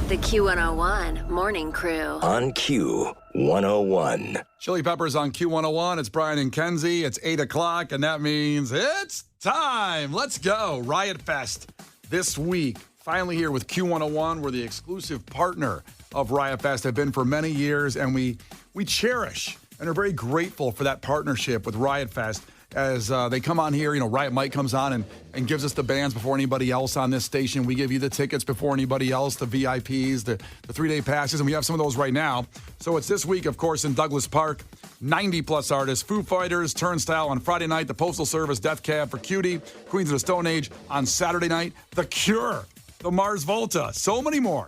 The Q101 Morning Crew. On Q101. Chili Peppers on Q101. It's Brian and Kenzie. It's 8 o'clock, and that means it's time. Let's go. Riot Fest this week. Finally here with Q101. We're the exclusive partner of Riot Fest. Have been for many years, and we cherish and are very grateful for that partnership with Riot Fest. As they come on here, Riot Mike comes on and gives us the bands before anybody else on this station. We give you the tickets before anybody else, the VIPs, the 3-day passes, and we have some of those right now. So it's this week, of course, in Douglas Park. 90-plus artists, Foo Fighters, Turnstile on Friday night, the Postal Service, Death Cab for Cutie, Queens of the Stone Age on Saturday night, The Cure, the Mars Volta, so many more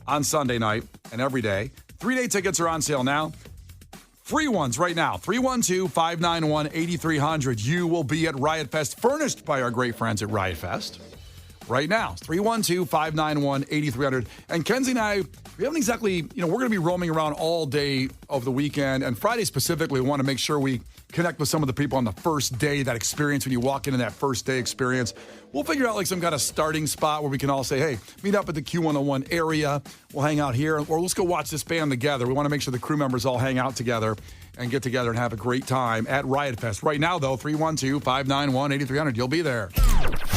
on Sunday night and every day. 3-day tickets are on sale now. Free ones right now, 312-591-8300. You will be at Riot Fest, furnished by our great friends at Riot Fest. Right now, 312-591-8300. And Kenzie and I, we haven't exactly, we're going to be roaming around all day of the weekend. And Friday specifically, we want to make sure we connect with some of the people on the first day, that experience when you walk into that first day experience. We'll figure out like some kind of starting spot where we can all say, hey, meet up at the Q101 area. We'll hang out here, or let's go watch this band together. We want to make sure the crew members all hang out together and get together and have a great time at Riot Fest. Right now, though, 312-591-8300. You'll be there.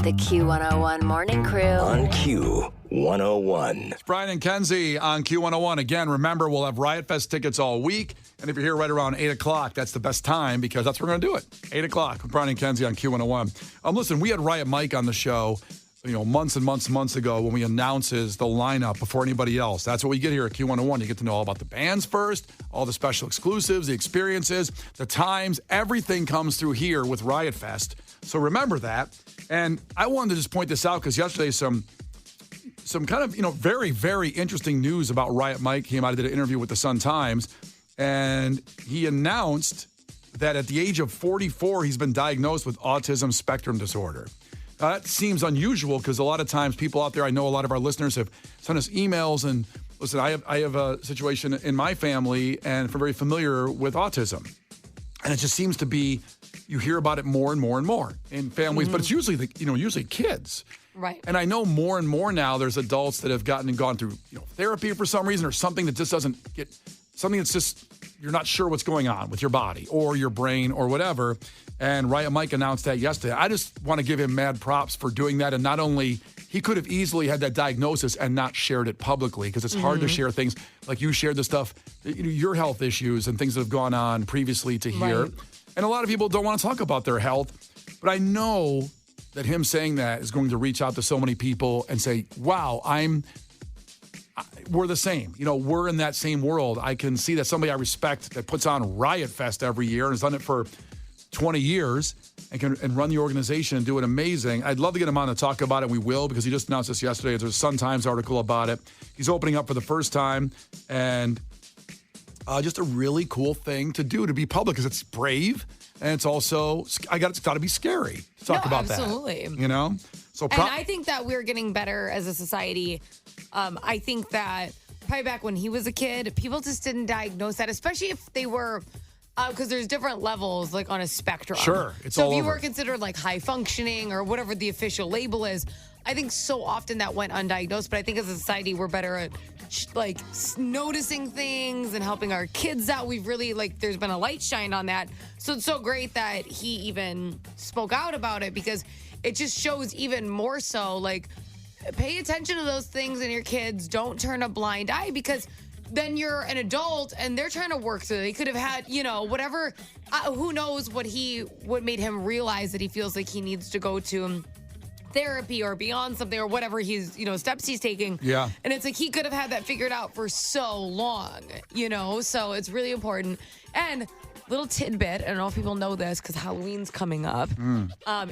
The Q101 Morning Crew. On Q101. It's Brian and Kenzie on Q101. Again, remember, we'll have Riot Fest tickets all week. And if you're here right around 8 o'clock, that's the best time because that's where we're going to do it. 8 o'clock with Brian and Kenzie on Q101. Listen, we had Riot Mike on the show, months and months ago when we announces the lineup before anybody else. That's what we get here at Q101. You get to know all about the bands first, all the special exclusives, the experiences, the times. Everything comes through here with Riot Fest. So remember that. And I wanted to just point this out because yesterday some kind of, very, very interesting news about Riot Mike came out. He did an interview with the Sun-Times, and he announced that at the age of 44, he's been diagnosed with autism spectrum disorder. Now, that seems unusual because a lot of times people out there, I know a lot of our listeners have sent us emails and listen, I have a situation in my family and I'm very familiar with autism. And it just seems to be, you hear about it more and more and more in families, but it's usually usually kids. Right. And I know more and more now there's adults that have gone through, therapy for some reason or something that just doesn't get, something that's just, you're not sure what's going on with your body or your brain or whatever. And Riot Mike announced that yesterday. I just want to give him mad props for doing that. And not only, he could have easily had that diagnosis and not shared it publicly because it's hard to share things like you shared the stuff, your health issues and things that have gone on previously to here. Right. And a lot of people don't want to talk about their health. But I know that him saying that is going to reach out to so many people and say, wow, we're the same. We're in that same world. I can see that somebody I respect that puts on Riot Fest every year and has done it for 20 years and run the organization and do it amazing. I'd love to get him on to talk about it. We will because he just announced this yesterday. There's a Sun-Times article about it. He's opening up for the first time and just a really cool thing to do, to be public because it's brave and it's also, it's got to be scary to talk about absolutely. that. So and I think that we're getting better as a society. I think that probably back when he was a kid, people just didn't diagnose that, especially if they were, because there's different levels like on a spectrum. Sure, it's so all if you over. were considered like high functioning or whatever the official label is, I think so often that went undiagnosed. But I think as a society, we're better at like noticing things and helping our kids out. We've really there's been a light shined on that. So it's so great that he even spoke out about it because it just shows even more so pay attention to those things in your kids. Don't turn a blind eye because then you're an adult and they're trying to work through it. They could have had, whatever. Who knows what made him realize that he feels like he needs to go to therapy or beyond something or whatever he's, steps he's taking. Yeah. And it's like he could have had that figured out for so long, So it's really important. And little tidbit, I don't know if people know this because Halloween's coming up.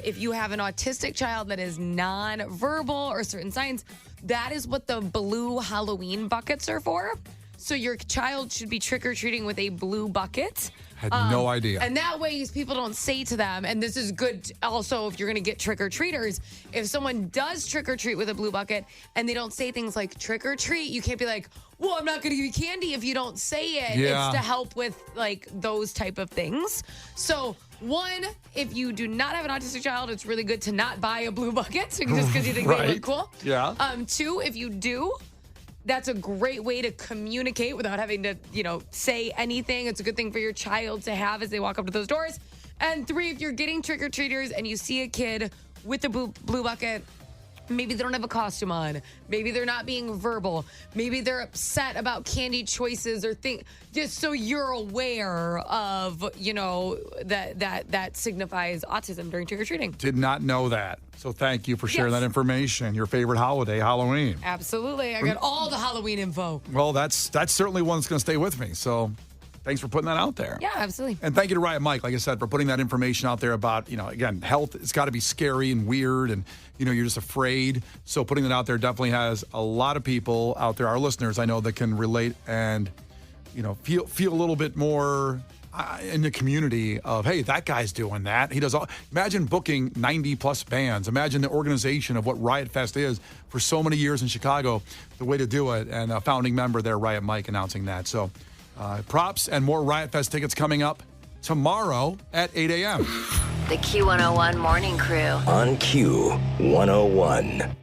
If you have an autistic child that is non-verbal or certain signs, that is what the blue Halloween buckets are for. So your child should be trick-or-treating with a blue bucket. Had no idea. And that way people don't say to them, and this is good also if you're going to get trick-or-treaters, if someone does trick-or-treat with a blue bucket and they don't say things like trick-or-treat, you can't be like, well, I'm not going to give you candy if you don't say it. Yeah. It's to help with those type of things. So one, if you do not have an autistic child, it's really good to not buy a blue bucket just because you think they look cool. Yeah. Two, if you do, that's a great way to communicate without having to, say anything. It's a good thing for your child to have as they walk up to those doors. And 3, if you're getting trick-or-treaters and you see a kid with a blue bucket, maybe they don't have a costume on. Maybe they're not being verbal. Maybe they're upset about candy choices or things. Just so you're aware of, that signifies autism during trick-or-treating. Did not know that. So thank you for sharing that information. Your favorite holiday, Halloween. Absolutely. I got all the Halloween info. Well, that's certainly one that's going to stay with me. So thanks for putting that out there. Yeah, absolutely. And thank you to Riot Mike, like I said, for putting that information out there about, again, health. It's got to be scary and weird and, you're just afraid. So putting it out there definitely has a lot of people out there, our listeners, I know, that can relate and, feel a little bit more in the community of, hey, that guy's doing that. He does all. Imagine booking 90-plus bands. Imagine the organization of what Riot Fest is for so many years in Chicago, the way to do it. And a founding member there, Riot Mike, announcing that. So props and more Riot Fest tickets coming up tomorrow at 8 a.m. The Q101 Morning Crew. On Q101.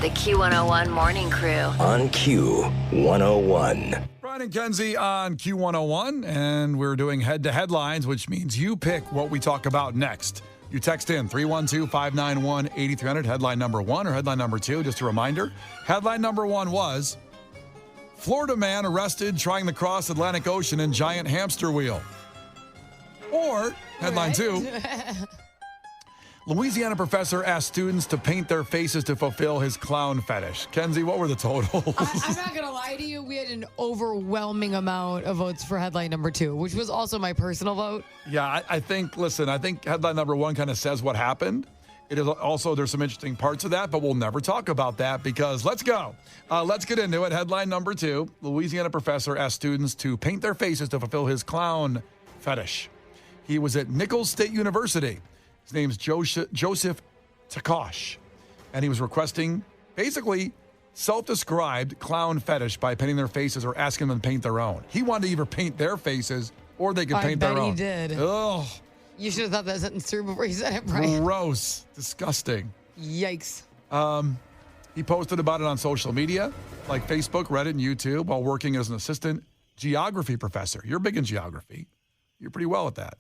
The Q101 Morning Crew. On Q101. Brian and Kenzie on Q101, and we're doing head-to-head lines, which means you pick what we talk about next. You text in 312-591-8300, headline number 1 or headline number 2. Just a reminder, headline number 1 was Florida man arrested trying to cross Atlantic Ocean in giant hamster wheel. Or headline 2, Louisiana professor asked students to paint their faces to fulfill his clown fetish. Kenzie, what were the totals? I'm not going to lie to you. We had an overwhelming amount of votes for headline number 2, which was also my personal vote. Yeah, I think headline number 1 kind of says what happened. It is also, there's some interesting parts of that, but we'll never talk about that because let's go. Let's get into it. Headline number 2, Louisiana professor asked students to paint their faces to fulfill his clown fetish. He was at Nichols State University. His name's Joseph Takosh, and he was requesting basically self-described clown fetish by painting their faces or asking them to paint their own. He wanted to either paint their faces or they could paint their own. I bet he did. Ugh. You should have thought that sentence through before you said it, Brian. Gross. Disgusting. Yikes. He posted about it on social media, like Facebook, Reddit, and YouTube, while working as an assistant geography professor. You're big in geography. You're pretty well at that.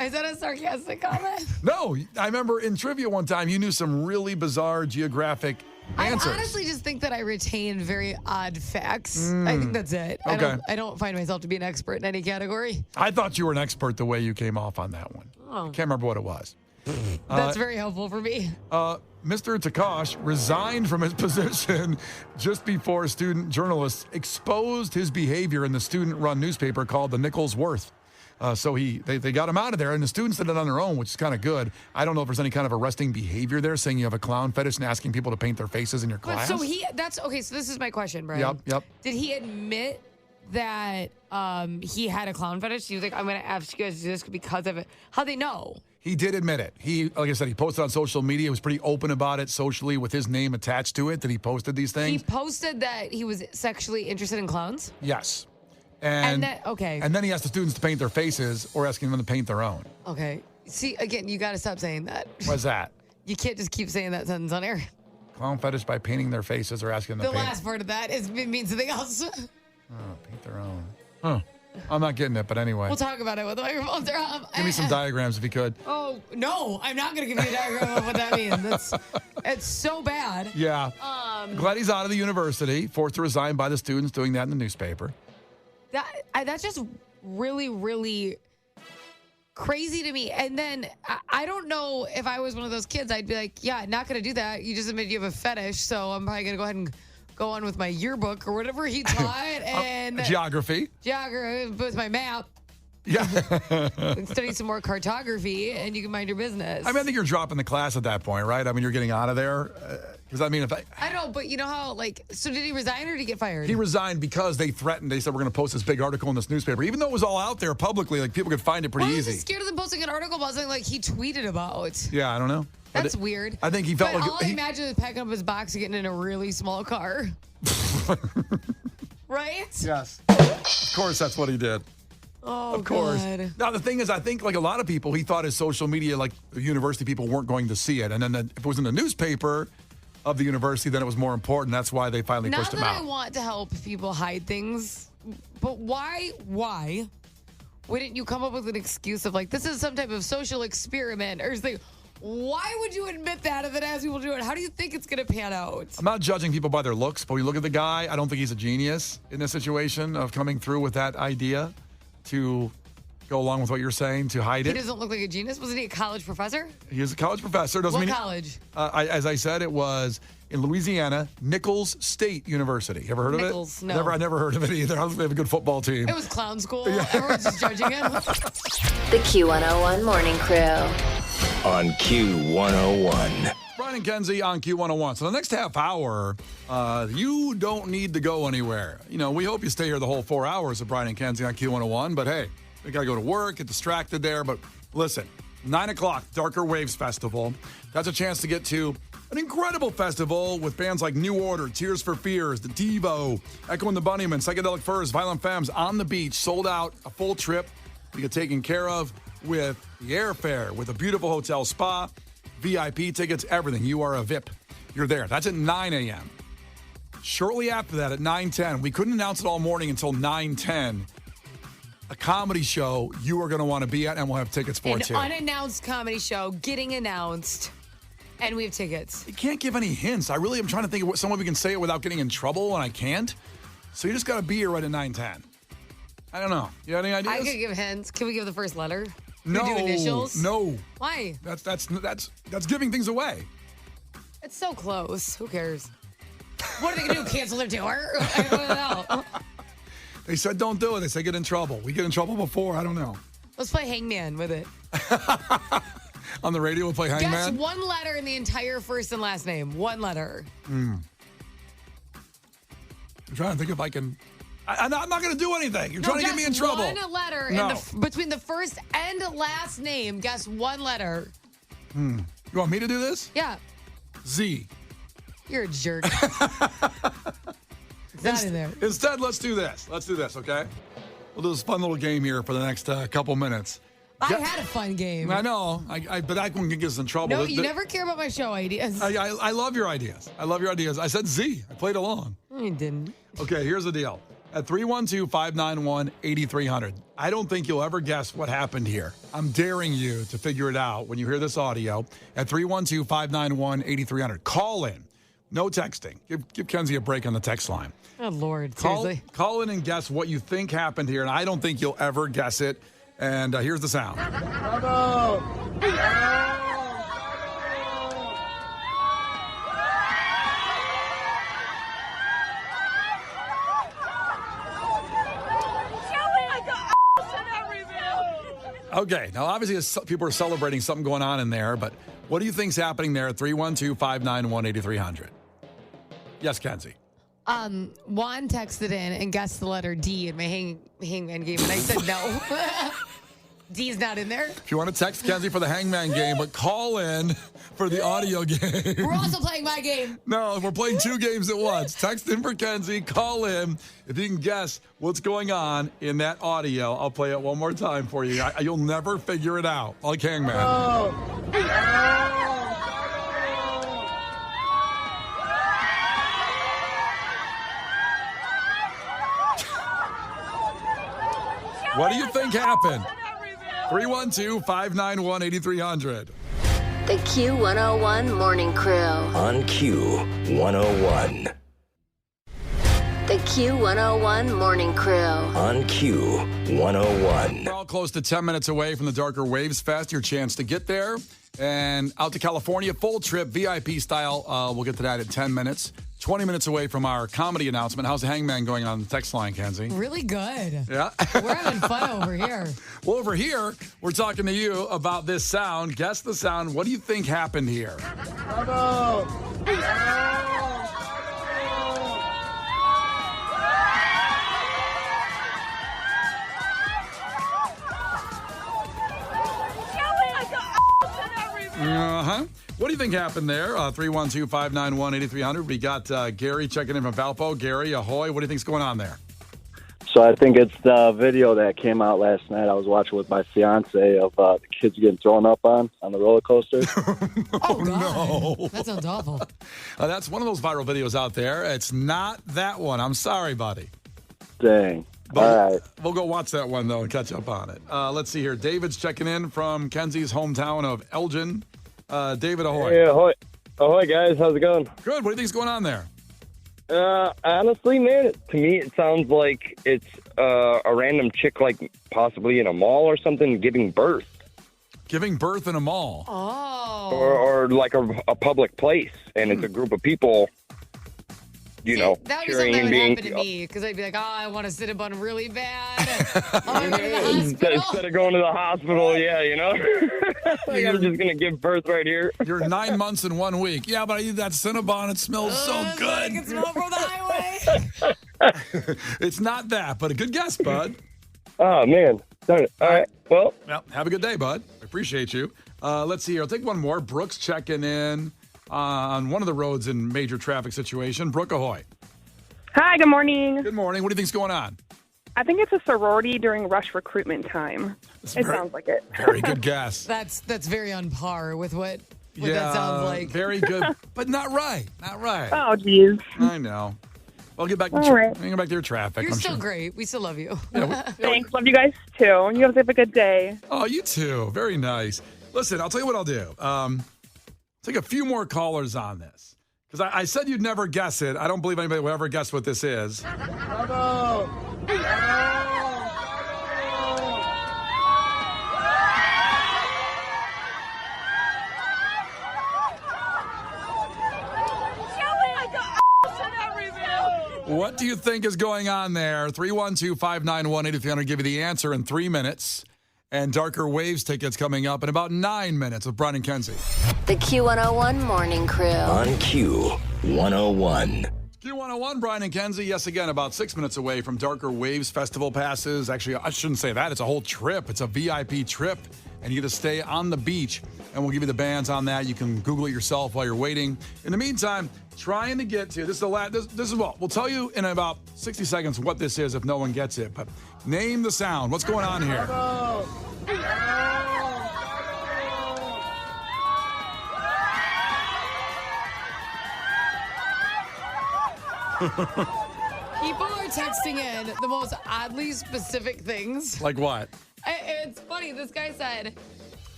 Is that a sarcastic comment? No, I remember in trivia one time, you knew some really bizarre geographic answers. I honestly just think that I retain very odd facts. I think that's it. Okay. I don't find myself to be an expert in any category. I thought you were an expert the way you came off on that one. Oh. Can't remember what it was. That's very helpful for me. Mr. Takosh resigned from his position just before student journalists exposed his behavior in the student-run newspaper called the Nichols Worth. So they got him out of there, and the students did it on their own, which is kind of good. I don't know if there's any kind of arresting behavior there, saying you have a clown fetish and asking people to paint their faces in your class. But so this is my question, Brian. Yep. Did he admit that he had a clown fetish? He was like, I'm going to ask you guys to do this because of it. How'd they know? He did admit it. Like I said, he posted on social media. He was pretty open about it socially with his name attached to it, that he posted these things. He posted that he was sexually interested in clowns? Yes. Okay. And then he asked the students to paint their faces or asking them to paint their own. Okay. See, again, you got to stop saying that. What's that? You can't just keep saying that sentence on air. Clown fetish by painting their faces or asking them to The paint. last part of that means something else. Paint their own. Huh. I'm not getting it, but anyway. We'll talk about it with the microphones are off. Give me some diagrams if you could. Oh, no, I'm not going to give you a diagram of what that means. It's so bad. Yeah. Glad he's out of the university, forced to resign by the students doing that in the newspaper. That's just really, really crazy to me. And then I don't know if I was one of those kids, I'd be like, yeah, not going to do that. You just admitted you have a fetish, so I'm probably going to go ahead and go on with my yearbook or whatever he taught. And Geography with my map. Yeah. Study some more cartography, and you can mind your business. I think you're dropping the class at that point, right? You're getting out of there. Because, I know, but you know how, so did he resign or did he get fired? He resigned because they threatened. They said, we're going to post this big article in this newspaper. Even though it was all out there publicly, people could find it pretty easy. Why was he scared of them posting an article about something he tweeted about? Yeah, I don't know. That's weird. I think he felt all I imagine is packing up his box and getting in a really small car. Right? Yes. Of course, that's what he did. Oh, of course. God. Now, the thing is, I think like a lot of people, he thought his social media, like the university people weren't going to see it. And then if it was in the newspaper of the university, then it was more important. That's why they finally pushed him Not that I out. want to help people hide things, but why wouldn't you come up with an excuse of like, this is some type of social experiment or something? Why would you admit that and then ask people to do it? How do you think it's going to pan out? I'm not judging people by their looks, but when you look at the guy, I don't think he's a genius in this situation of coming through with that idea to go along with what you're saying, to hide He it. doesn't look like a genius. Wasn't he a college professor? He is a college professor. Doesn't What mean college? As I said, it was in Louisiana, Nichols State University. You ever heard of Nichols, it? no. I never heard of it either. I don't think they have a good football team. It was clown school. Everyone's just judging him. The Q101 Morning Crew. On Q101. Brian and Kenzie on Q101. So the next half hour, you don't need to go anywhere. You know, we hope you stay here the whole 4 hours of Brian and Kenzie on Q101. But hey, we got to go to work, get distracted there. But listen, 9 o'clock, Darker Waves Festival. That's a chance to get to an incredible festival with bands like New Order, Tears for Fears, The Devo, Echo and the Bunnymen, Psychedelic Furs, Violent Femmes, On the Beach, sold out, a full trip. You get taken care of with the airfare, with a beautiful hotel spa, VIP tickets, everything. You are a VIP. You're there. That's at 9 a.m. Shortly after that, at 9:10, we couldn't announce it all morning until 9:10. A comedy show you are going to want to be at, and we'll have tickets for An it too. unannounced comedy show getting announced, and we have tickets. You can't give any hints. I really am trying to think of some way we can say it without getting in trouble, and I can't. So you just got to be here right at 9:10. I don't know. You have any ideas? I could give hints. Can we give the first letter? Can no. we do initials? No. Why? That's giving things away. It's so close. Who cares? What are they going to do? Cancel their tour? I don't know. They said don't do it. They said get in trouble. We get in trouble before. I don't know. Let's play Hangman with it. On the radio, we'll play Guess Hangman. one letter in the entire first and last name. One letter. I'm trying to think if I can. I'm not going to do anything. You're trying to get me in trouble. One letter No. between the first and last name. Guess one letter. You want me to do this? Yeah. Z. You're a jerk. It's not in there. Instead, let's do this. Let's do this, okay? We'll do this fun little game here for the next couple minutes. I had a fun game. I know, but that one can get us in trouble. No, you never care about my show ideas. I love your ideas. I love your ideas. I said Z. I played along. I didn't. Okay, here's the deal. At 312-591-8300, I don't think you'll ever guess what happened here. I'm daring you to figure it out when you hear this audio at 312-591-8300. Call in. No texting. Give Kenzie a break on the text line. Oh, Lord. Seriously. Call in and guess what you think happened here, and I don't think you'll ever guess it. And here's the sound. Okay, now obviously people are celebrating something going on in there, but what do you think's happening there at 312-591-8300? Yes, Kenzie. Juan texted in and guessed the letter D in my hangman game, and I said no. D's not in there. If you want to text Kenzie for the Hangman game, but call in for the audio game. We're also playing my game. No, we're playing two games at once. Text in for Kenzie, call in. If you can guess what's going on in that audio, I'll play it one more time for you. You'll never figure it out. Like Hangman. What do you think happened? 312-591-8300. The Q101 Morning Crew. On Q101. The Q101 Morning Crew. On Q101. We're all close to 10 minutes away from the Darker Waves Fest. Your chance to get there and out to California, full trip, VIP style. We'll get to that in 10 minutes. 20 minutes away from our comedy announcement. How's the Hangman going on the text line, Kenzie? Really good. Yeah. We're having fun over here. Well, over here, we're talking to you about this sound. Guess the sound. What do you think happened here? Uh-huh. What do you think happened there? 312-591-8300. We got Gary checking in from Valpo. Gary, ahoy. What do you think's going on there? So I think it's the video that came out last night. I was watching with my fiance of the kids getting thrown up on the roller coaster. Oh, God. No. That sounds awful. That's one of those viral videos out there. It's not that one. I'm sorry, buddy. Dang. But All right. we'll go watch that one, though, and catch up on it. Let's see here. David's checking in from Kenzie's hometown of Elgin. David, ahoy. Hey, ahoy. Ahoy, guys. How's it going? Good. What do you think's going on there? Honestly, man, to me, it sounds like it's a random chick, like possibly in a mall or something, giving birth. Giving birth in a mall. Oh. Or like a public place, and it's a group of people, That would be cheering something that would being... happen to me, because I'd be like, I want to sit up on really bad. I want to go to the hospital. Instead of going to the hospital, like I'm just going to give birth right here. You're 9 months and 1 week. Yeah, but I eat that Cinnabon. It smells so I good. can smell from the highway. It's not that, but a good guess, bud. Oh, man. Darn it. All right. Well, Have a good day, bud. I appreciate you. Let's see here. I'll take one more. Brooke's checking in on one of the roads in major traffic situation. Brooke, ahoy. Hi, good morning. Good morning. What do you think's going on? I think it's a sorority during rush recruitment time. Sounds like it. Very good guess. That's very on par with what that sounds like. Very good, but not right. Not right. Oh, geez. I know. Well, get back. All right. Get back to your traffic. You're I'm still sure. great. We still love you. Thanks. Love you guys, too. You guys have a good day. Oh, you too. Very nice. Listen, I'll tell you what I'll do. Take a few more callers on this. Because I said you'd never guess it. I don't believe anybody will ever guess what this is. What do you think is going on there? 312-591-8300. I'll give you the answer in 3 minutes. And Darker Waves tickets coming up in about 9 minutes with Brian and Kenzie. The Q101 Morning Crew. On Q101. Q101, Brian and Kenzie, yes, again, about 6 minutes away from Darker Waves festival passes. Actually, I shouldn't say that. It's a whole trip. It's a VIP trip, and you get to stay on the beach, and we'll give you the bands on that. You can Google it yourself while you're waiting. In the meantime, trying to get to, this is what, we'll tell you in about 60 seconds what this is if no one gets it, but name the sound. What's going on here? People are texting in the most oddly specific things. Like what? It's funny. This guy said,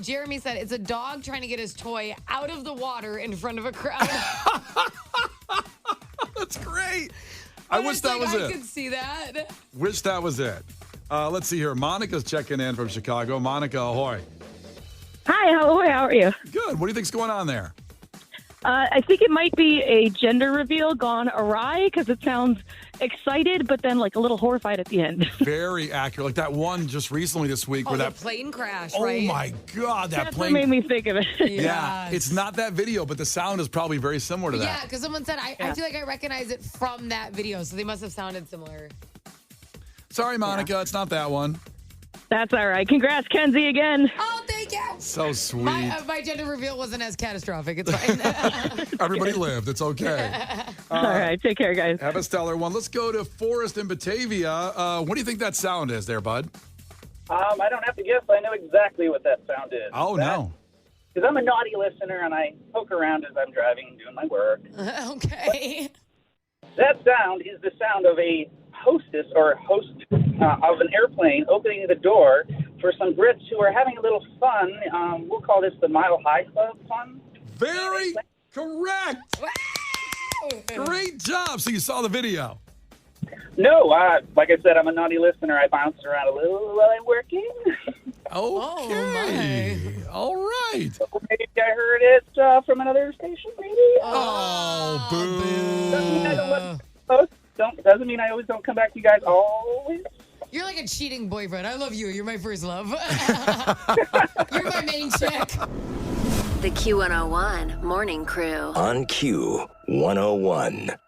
Jeremy said, it's a dog trying to get his toy out of the water in front of a crowd. That's great. I wish that was I it. could see that. Wish that was it. Let's see here. Monica's checking in from Chicago. Monica, ahoy. Hi, how are you? Good. What do you think's going on there? I think it might be a gender reveal gone awry because it sounds excited, but then like a little horrified at the end. Very accurate. Like that one just recently this week where the that plane crash, Oh right? my God, that That's plane. what made me think of it. Yeah, it's not that video, but the sound is probably very similar to Yeah, that. because someone said, I feel like I recognize it from that video, so they must have sounded similar. Sorry, Monica, it's not that one. That's all right. Congrats, Kenzie, again. Oh, thank you. So sweet. My gender reveal wasn't as catastrophic. It's fine. Everybody lived. It's okay. All right. Take care, guys. Have a stellar one. Let's go to Forrest in Batavia. What do you think that sound is there, bud? I don't have to guess. I know exactly what that sound is. Oh, no. Because I'm a naughty listener, and I poke around as I'm driving and doing my work. Okay. That sound is the sound of a hostess or a host of an airplane opening the door for some Brits who are having a little fun. We'll call this the Mile High Club fun. Very correct. Great job. So you saw the video. No, like I said, I'm a naughty listener. I bounce around a little while I'm working. Okay. my. All right. Maybe I heard it from another station, maybe. Oh, boo. Doesn't mean I don't let post. Doesn't mean I always don't come back to you guys always. You're like a cheating boyfriend. I love you. You're my first love. You're my main chick. The Q101 Morning Crew. On Q101.